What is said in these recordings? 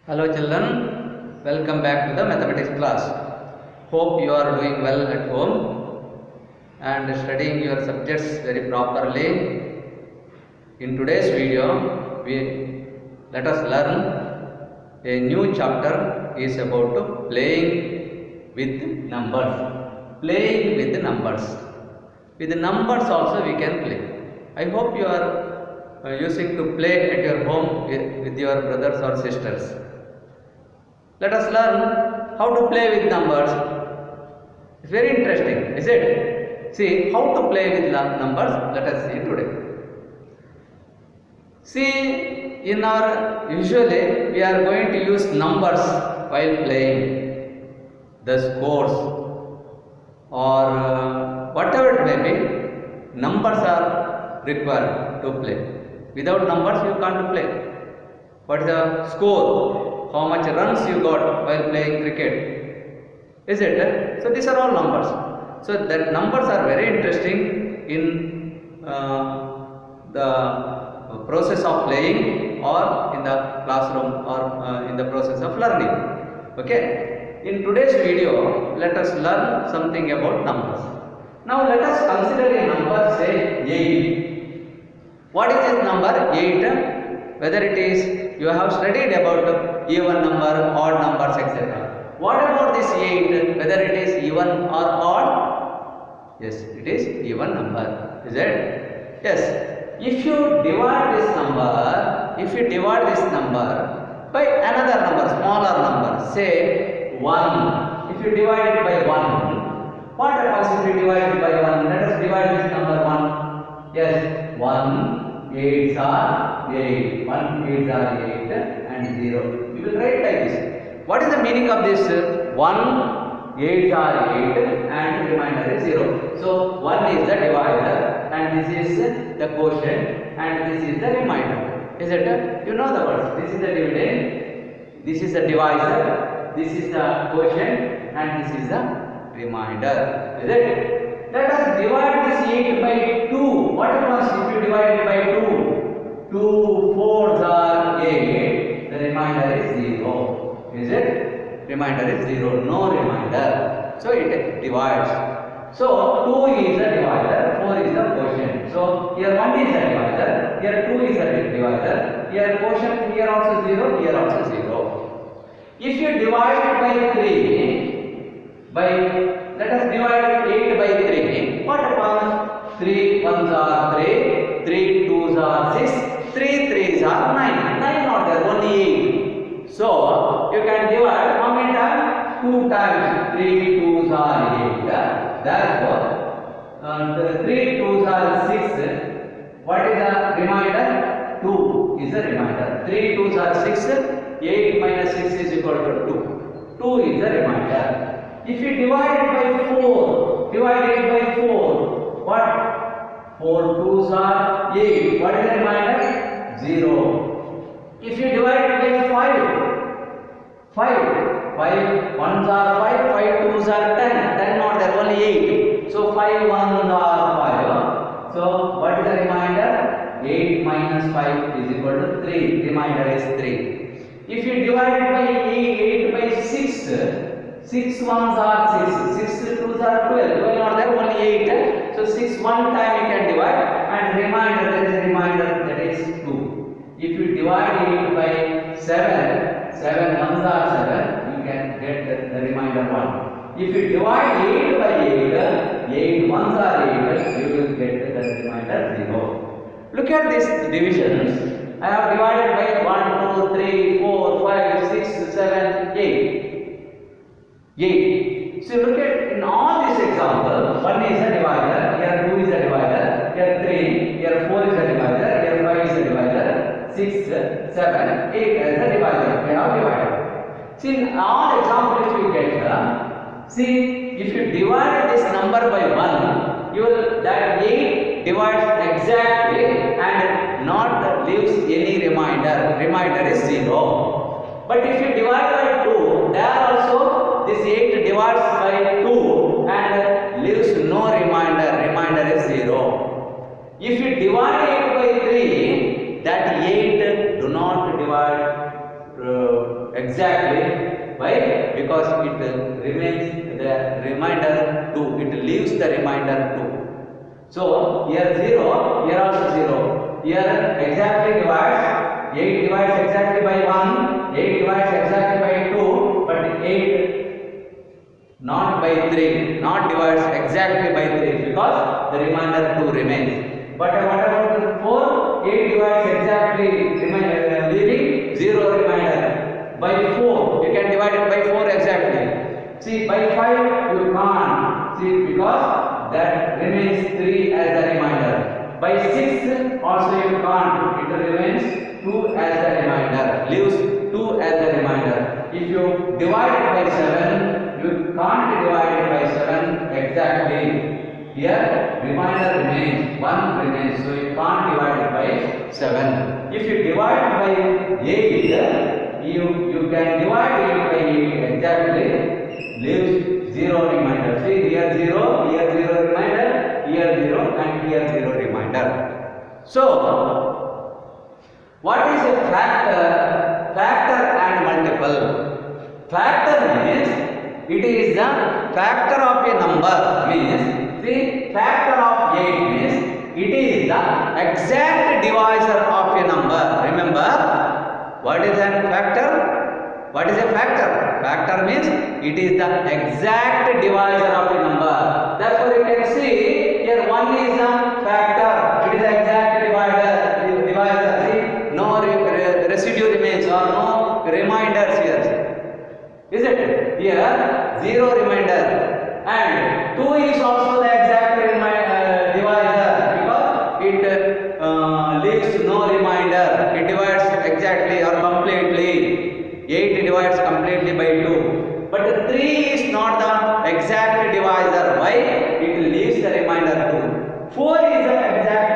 Hello children, welcome back to the mathematics class. Hope you are doing well at home and studying your subjects very properly. In today's video, let us learn a new chapter is about playing with numbers. Playing with numbers. With numbers also we can play. I hope you are using to play at your home with your brothers or sisters. Let us learn how to play with numbers. It's very interesting, is it? See how to play with numbers. Let us see today. See, in our usually we are going to use numbers while playing. The scores or whatever it may be, numbers are required to play. Without numbers you can't play. What is the score? How much runs you got while playing cricket? Is it? So these are all numbers. So that numbers are very interesting in the process of playing or in the classroom or in the process of learning. Okay. In today's video, let us learn something about numbers. Now let us consider a number, say 8. What is this number 8? Whether it is you have studied about even number, odd numbers, etc. What about this 8? Whether it is even or odd? Yes, it is even number. Is it? Yes. If you divide this number by another number, smaller number, say 1. If you divide it by 1, what happens if you divide it by 1? Let us divide this number 1. Yes, 1. 8s are 8, 1 8s are 8 and 0. We will write like this. What is the meaning of this? 1, 8s are 8 and remainder is 0. So 1 is the divisor and this is the quotient and this is the remainder. Is it? You know the words. This is the dividend, this is the divisor, this is the quotient and this is the remainder. Is it? Let us divide this 8 by 2. What happens if you divide it by 2? 2 4s are 8. The remainder is 0. Is it? Remainder is 0. No remainder. So it divides. So 2 is the divisor, 4 is the quotient. So here 1 is the divisor, here 2 is the divisor, here quotient, here also 0, here also 0. If you divide it by 3, let us divide 8 by 3. What happens? 3 1s are 3, 3 2s are 6, 3 3s are 9. 9 not there, only 8. So you can divide how many times? 2 times. 3 2s are 8. Therefore, 3 2s are 6. What is the remainder? 2 is the remainder. 3 2s are 6. 8 minus 6 is equal to 2. 2 is the remainder. If you divide it by 4, divide it by 4, what? 4 2s are 8. What is the remainder? 0. If you divide it by 5 1s are 5, 5 2s are 10. 10 not there, only 8. So 5 1s are 5. So what is the remainder? 8 minus 5 is equal to 3. Remainder is 3. If you divide it by 8 by 6, 6 1s are 6, 6 2s are 12, 12 not there, only 8. So 6 one time you can divide and remainder, there is a remainder that is 2. If you divide 8 by 7, 7 1s are 7, you can get the remainder 1. If you divide 8 by 8, 8 1s are 8, you will get the remainder 0. Look at these divisions. I have divided by 1, 2, 3, 4, 5, 6, 7, 8. 8. So look at in all these examples, 1 is a divisor, here 2 is a divisor, here 3, here 4 is a divisor, here 5 is a divisor, 6, 7, 8 is a divisor. We have divided. See in all examples you get, see if you divide this number by 1, you will that 8 divides exactly and not leaves any remainder. Remainder is 0. But if you divide by 2, there also this 8 divides by 2 and leaves no remainder. Remainder is 0. If you divide 8 by 3, that 8 do not divide exactly. Why? Because it remains the remainder 2. It leaves the remainder 2. So here 0, here also 0. Here exactly divides. 8 divides exactly by 1. 8 divides exactly by 2. But 8 not by 3. Not divides exactly by 3 because the remainder 2 remains. But what about the 4? 8 divides exactly leaving 0 remainder. By 4, you can divide it by 4 exactly. See, by 5 you can't. See, because that remains 3 as the remainder. By 6 also you can't. It remains 2 as the remainder. Leaves 2 as the remainder. If you divide it by 7, you can't divide it by 7 exactly. Here remainder remains, 1 remains, so you can't divide it by 7. If you divide by 8, you can divide it by 8 exactly, leaves 0 remainder. See, here 0, here 0 remainder, here 0 and here 0 remainder. So, what is a factor? Factor and multiple. Factor means it is the factor of a number. Means, see, factor of 8 means it is the exact divisor of a number. Remember, what is a factor? What is a factor? Factor means it is the exact divisor of a number. Therefore, you can see here 1 is a factor. It is the exact divisor. See, no residue remains or no reminders here. Is it? Here 0 remainder and 2 is also the exact divisor because it leaves no reminder. It divides exactly or completely. 8 divides completely by 2. But 3 is not the exact divisor. Why? It leaves the remainder 2. 4 is the exact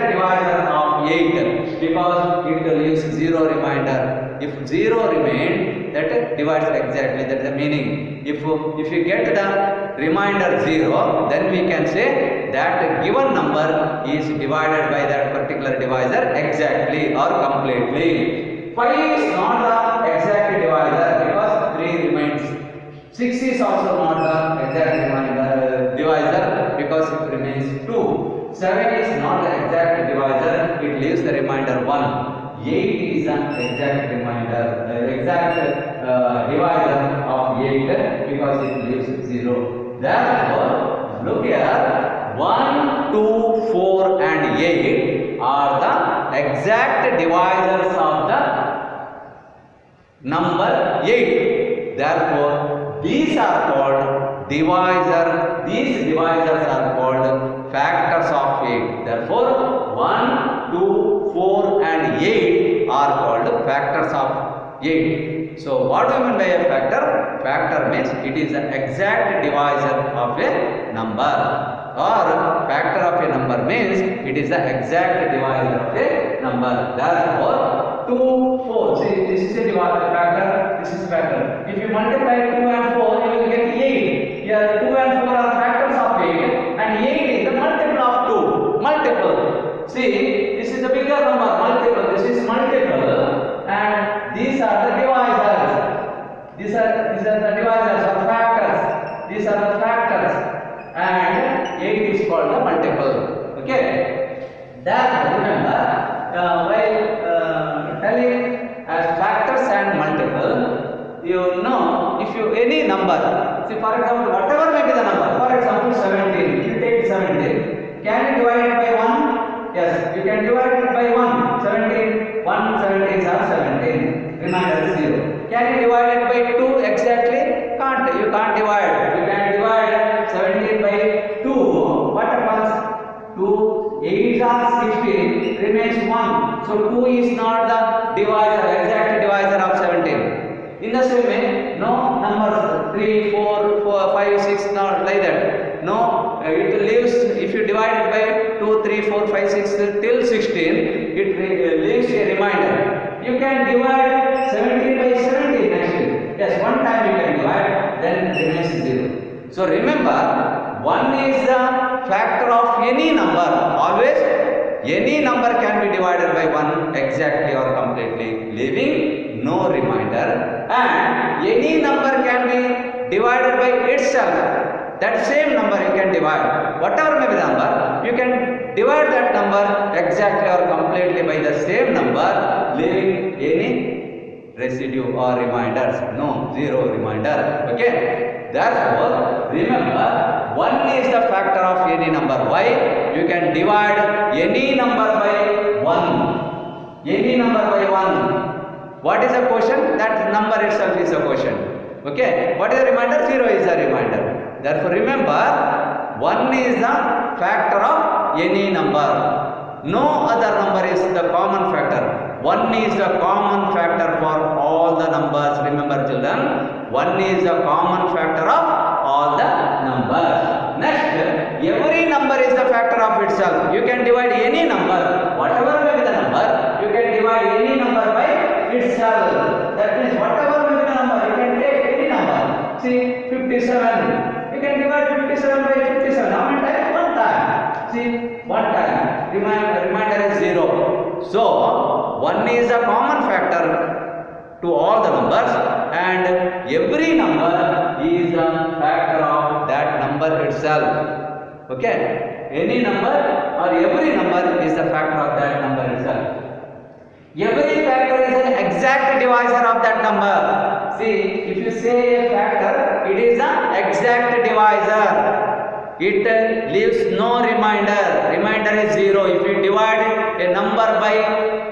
divisor of 8 because it leaves 0 remainder. If 0 remained, that divides exactly. That is the meaning. If you get the remainder 0, then we can say that given number is divided by that particular divisor exactly or completely. 5 is not the exact divisor because 3 remains. 6 is also not the exact divisor because it remains 2. 7 is not the exact divisor, it leaves the remainder 1. 8 is the exact divisor of 8 because it leaves 0. Therefore, look here, 1, 2, 4 and 8 are the exact divisors of the number 8. Therefore, these are called divisor. These divisors are called factors of 8. Therefore, 1, 2, 4 and 8 are called factors of 8. So, what do you mean by a factor? Factor means it is the exact divisor of a number. Or factor of a number means it is the exact divisor of a number. Therefore, 2, 4. See, this is a divisor factor, this is factor. If you multiply 2 and 4, you will get 8. Here 2 and 4 are factors of 8 and 8 is the multiple of 2. Multiple. See, this is the bigger number, multiple. This is multiple and these are the divisors. These are the divisors or factors. These are the factors. And 8 is called the multiple. Okay. Therefore, remember, while telling as factors and multiple, you know if you any number. See, for example, whatever may be the number. For example, 17. If you take 17, can you divide it by 1? Yes, you can divide it by 1. 17. 1 17s are 17. Remainder 0. Can you divide it by 2 exactly? Can't. You can't divide. You can divide 17 by 2. What happens? 2 8 are 16. Remains 1. So 2 is not the divisor, exact divisor of 17. In the same way, no numbers 3, 4, 5, 6, not like that. No, it leaves, if you divide it by 2, 3, 4, 5, 6 till 16, it leaves a remainder. You can divide 17 by 17 actually. Yes, one time you can divide, then remains 0. So remember, 1 is the factor of any number. Always, any number can be divided by 1 exactly or completely, leaving no remainder, and any number can be divided by itself. That same number you can divide, whatever may be the number, you can divide that number exactly or completely by the same number, leaving any residue or reminders. No, zero reminder. Okay, therefore remember, 1 is the factor of any number. Why? You can divide any number by 1. Any number by 1. What is the quotient? That number itself is a quotient. Okay, what is the remainder? 0 is the remainder. Therefore remember, 1 is the factor of any number. No other number is the common factor. 1 is the common factor for all the numbers. Remember children, 1 is the common factor of all the numbers. Next, every number is the factor of itself. You can divide any number, whatever may be the number, you can divide any number by itself. That means whatever may be the number, you can take any number. See, 57. You can divide 57 by 57. How many times? One time. See, one time. Remainder is 0. So, 1 is a common factor to all the numbers, and every number is a factor of that number itself. Okay, any number or every number is a factor of that number itself. Every factor is an exact divisor of that number. See, if you say a factor, it is an exact divisor. It leaves no remainder. Remainder is 0. If you divide a number by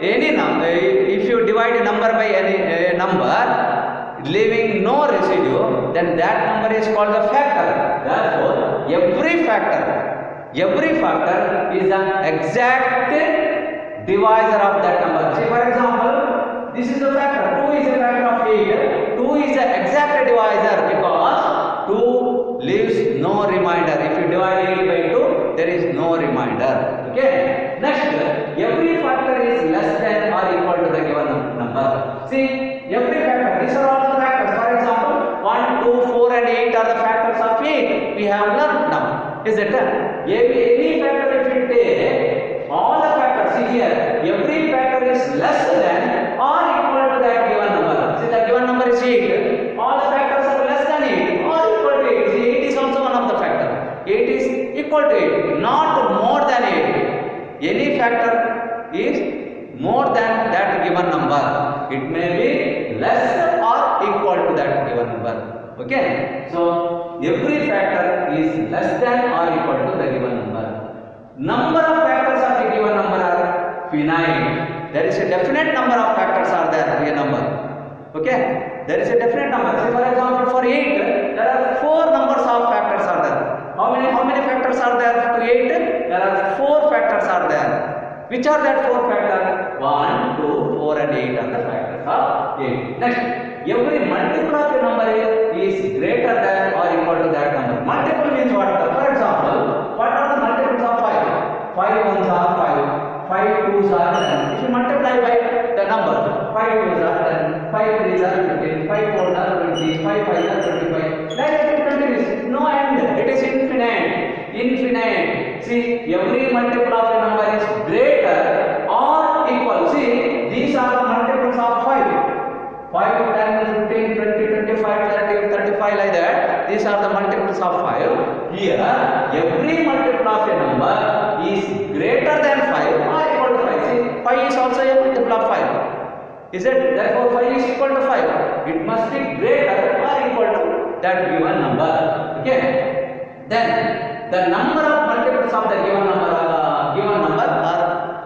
any number, if you divide a number by any number, leaving no residue, then that number is called a factor. Therefore, every factor is an exact divisor of that number. See, for example, this is a factor. 2 is a factor of 8. 2 is an exact divisor because 2 leaves no remainder. If you divide 8 by 2, there is no remainder. Okay. Next, every factor is less than or equal to the given number. See, every factor. These are all the factors. For example, 1, 2, 4 and 8 are the factors of 8. We have learned now. Is it? Any factor if you take, all the factors, see here, every factor is less than or equal to that given number. See, the given number is 8. All the factors are less than 8 or equal to 8. See, 8 is also one of the factors. 8 is equal to 8, not more than 8. Any factor is more than that given number. It may be less or equal to that given number. Okay. So, every factor is less than or equal to the given number. Number of factors of a given number are finite. There is a definite number of factors are there in a number. Okay. There is a definite number. Say for example, for 8, there are 4 numbers of factors are there. How many factors are there to 8? There are 4 factors are there. Which are that 4 factors? 1, 2, 4 and 8 are the factors of 8. Next, every multiple of a number is greater than or equal to that number. Multiple means what? For example, what are the multiples of 5? 5 ones are 5, 5 twos are 10. If you multiply by the number, 5 twos are 10, 5 threes are 15, 5 fours are 20, 5 fives are 25. Like it continues, no end. It is infinite. Infinite. See, every multiple of a number is greater or equal. See, these are the multiples of 5. 5, 10, 15, 20, 25, 30, 35 like that. These are the multiples of 5. Here, every multiple of a number is greater than 5 or equal to 5. See, 5 is also a multiple of 5. Is it? Therefore, 5 is equal to 5. It must be greater or equal to that given number. Okay. Then, the number of multiples of the given number are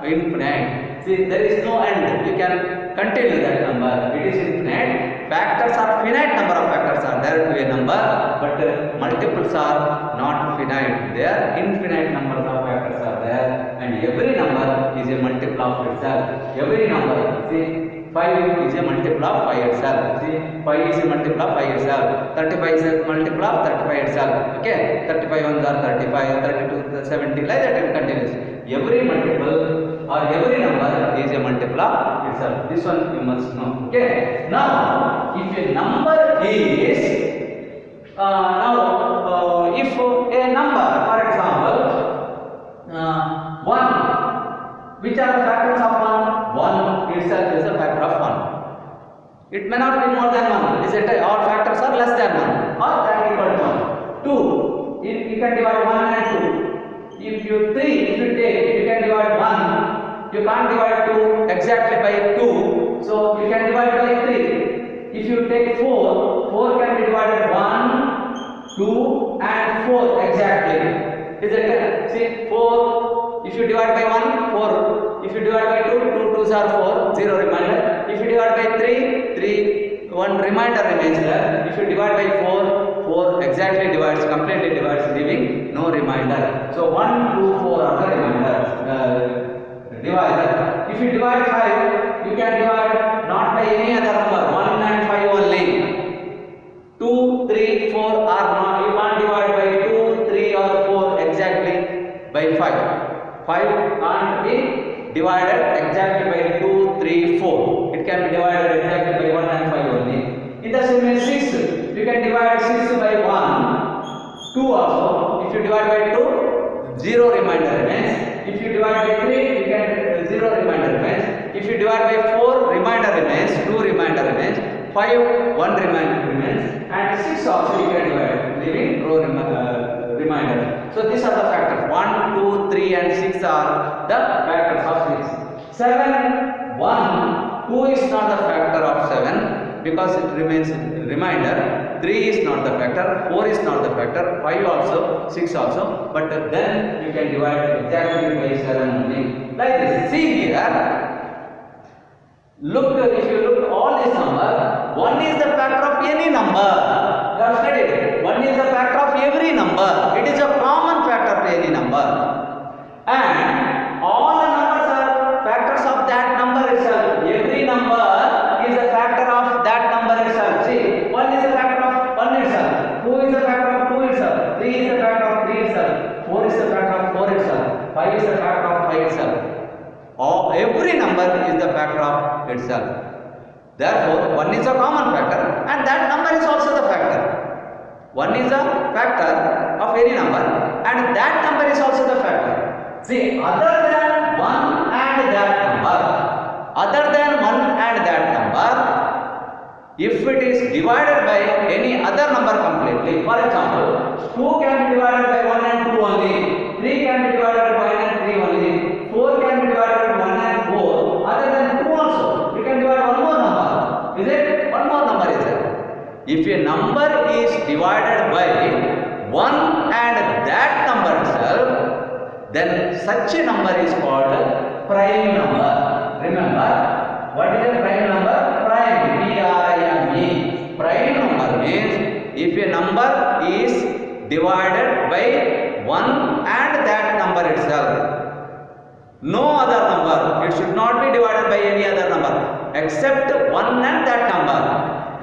infinite. See, there is no end. You can continue that number. It is infinite. Factors are finite. Number of factors are there to a number, but multiples are not finite. They are infinite numbers of factors are there, and every number is a multiple of itself. Every number. See, 5 is a multiple of 5 itself. See, 5 is a multiple of 5 itself. 35 is a multiple of 35 itself. Okay, 35 ones are 35, 32, 70, like that it continues. Every multiple or every number is a multiple of itself. This one you must know. Okay. Now, if a number is if a number, for example, 1, which are the factors of 1? 1 itself is a factor of 1. It may not be more than 1. Is it? All factors are less than 1 or that equal to 1. 2. You can divide 1 and 2. If you take, you can divide 1. You can't divide 2 exactly by 2. So you can divide by 3. If you take 4, 4 can be divided 1, 2 and 4 exactly. Is it? See, 4. If you divide by 1, 4. If you divide by 2, 2 2s are 4, 0 remainder. If you divide by 3, 3, 1 remainder remains there. If you divide by 4, 4 exactly divides, completely divides, leaving no remainder. So 1, 2, 4 are the reminders, divisor. If you divide 5, you can divide not by any other number, 1 and 5 only. 2, 3, 4 are not, you can't divide by 2, 3 or 4 exactly by 5. 5 can't be divided exactly by 2, 3, 4. It can be divided exactly by 1 and 5 only. In the same way 6, you can divide 6 by 1, 2 also. If you divide by 2, 0 remainder remains. If you divide by 3, you can 0 remainder remains. If you divide by 4, remainder remains, 2 remainder remains. 5, 1 remainder remains. And 6 also you can divide, leaving row remainder. So these are the factors. 1, 2, 3 and 6 are the factors of 6. 7, 1, 2 is not the factor of 7 because it remains remainder. 3 is not the factor, 4 is not the factor, 5 also, 6 also, but then you can divide exactly by 7 only. Like this. See here. Look, if you look all these numbers, 1 is the factor of any number. You have studied. 1 is the factor of every number. It is a common factor to any number. And all the numbers are factors of that number itself. Every number is a factor of that number itself. See, 1 is a factor of 1 itself. 2 is a factor of 2 itself. 3 is a factor of 3 itself. 4 is a factor of 4 itself. 5 is a factor of 5 itself. Every number is the factor of itself. Therefore, 1 is a common factor and that number is also the factor. 1 is a factor of any number and that number is also the factor. See, other than 1 and that number, if it is divided by any other number completely, for example, 2 can be divided by 1 and 2 only, 3 can be divided by 1 and 3 only, 4 can be divided by 1 and 4, other than 2 also, you can divide one more number. Is it? One more number is there. If a number is divided by 1 and that number itself, then such a number is called prime number. Remember, what is a prime number? Prime, P-R-I-M-E. Prime number means if a number is divided by 1 and that number itself, no other number, it should not be divided by any other number except 1 and that number,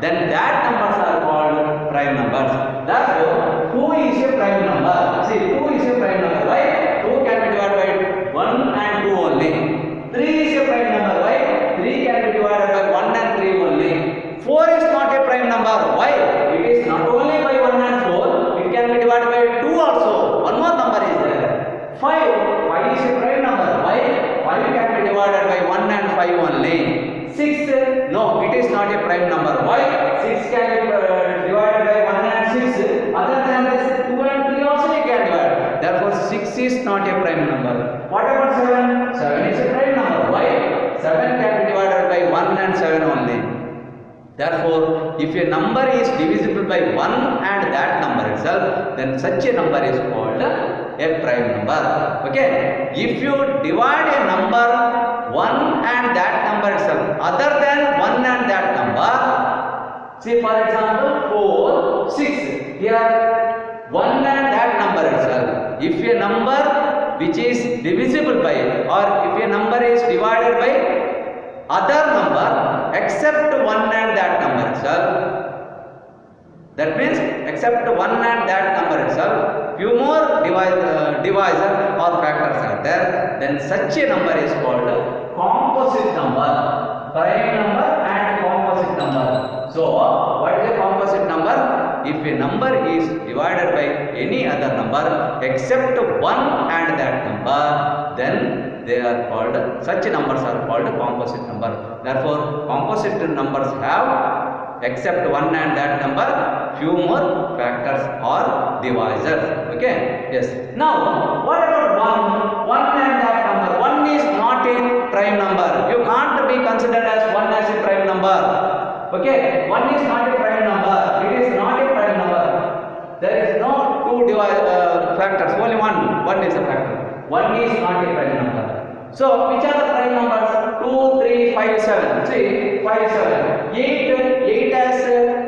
then that numbers are called prime numbers. Therefore, 2 is a prime number. See, 2 is a prime number. Why? 2 can be divided by 1 and 2 only. 3 is a prime number. Why? 3 can be divided by 1 and 3 only. 4 is not a prime number. Why? It is not only by 1 and 4, it can be divided by 2 also. One more number is there. 5 is a prime number. Why? 5 can be divided by 1 and 5 only. 6, no, it is not a prime number. Why? 6 can be divided by 1 and 6. Other than this, 2 and 3 also you can divide. Therefore, 6 is not a prime number. What about 7? 7 is a prime number. Why? 7 can be divided by 1 and 7 only. Therefore, if a number is divisible by 1 and that number itself, then such a number is called a prime number. Okay? If you divide a number 1 and that number itself, other than 1 and that number, see for example 4, 6, here 1 and that number itself. If a number which is divisible by or if a number is divided by other number except 1 and that number itself, that means except 1 and that number itself, few more divisor or factors are there, then such a number is called composite number. Prime number and composite number. So, what is a composite number? If a number is divided by any other number except 1 and that number, then they are called, such numbers are called composite number. Therefore, composite numbers have, except one and that number, few more factors or divisors. Okay, yes. Now what about one and that number? One is not a prime number. You can't be considered as one as a prime number. Okay, one is not a prime number. It is not a prime number. There is no two factors, only one is a factor. One is not a prime number. So which are the prime numbers? 2, 3, 5, 7. See, 5, 7. 8 has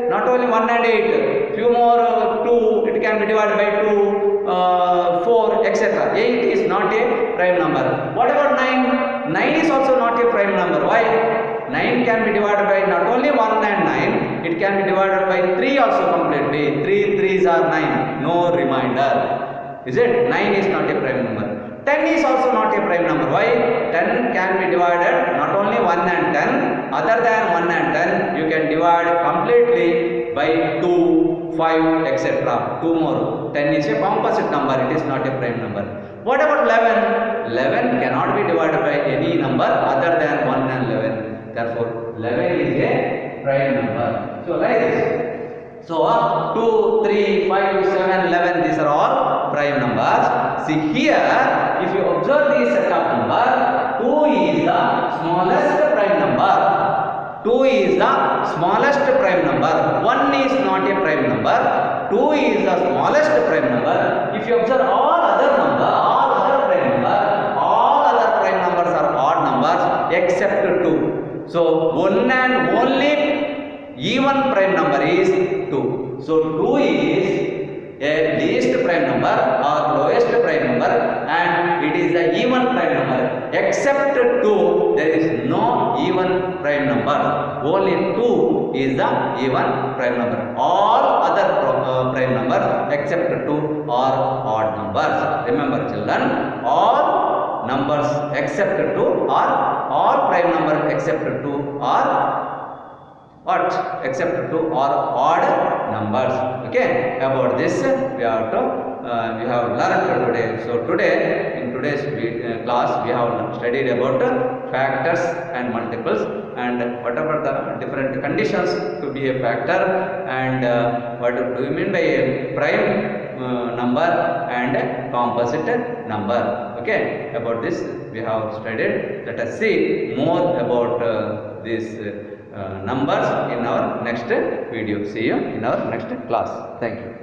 not only 1 and 8, few more 2, it can be divided by 2, 4, etc. 8 is not a prime number. What about 9? 9 is also not a prime number. Why? 9 can be divided by not only 1 and 9, it can be divided by 3 also completely. 3 3s are 9, no remainder. Is it? 9 is not a prime number. 10 is also not a prime number. Why? 10 can be divided not only 1 and 10, other than 1 and 10, you can divide completely by 2, 5, etc. 2 more. 10 is a composite number, it is not a prime number. What about 11? 11 cannot be divided by any number other than 1 and 11. Therefore, 11 is a prime number. So, like this. So, 2, 3, 5, 7, 11, these are all prime numbers. See here, if you observe this set of number, 2 is the smallest prime number. 2 is the smallest prime number. 1 is not a prime number. 2 is the smallest prime number. If you observe all other prime numbers are odd numbers except 2. So, one and only even prime number is 2. So 2 is a least prime number or lowest prime number, and it is the even prime number. Except 2, there is no even prime number. Only 2 is the even prime number. All other prime numbers except 2 are odd numbers. Remember, children, all numbers except 2 are, all prime numbers except 2 are what? Except 2 are odd numbers. Okay, about this we have learned today. So today, in today's class, we have studied about factors and multiples, and whatever the different conditions to be a factor, and what do you mean by a prime number and a composite number. Okay, about this we have studied. Let us see more about these numbers in our next video. See you in our next class. Thank you.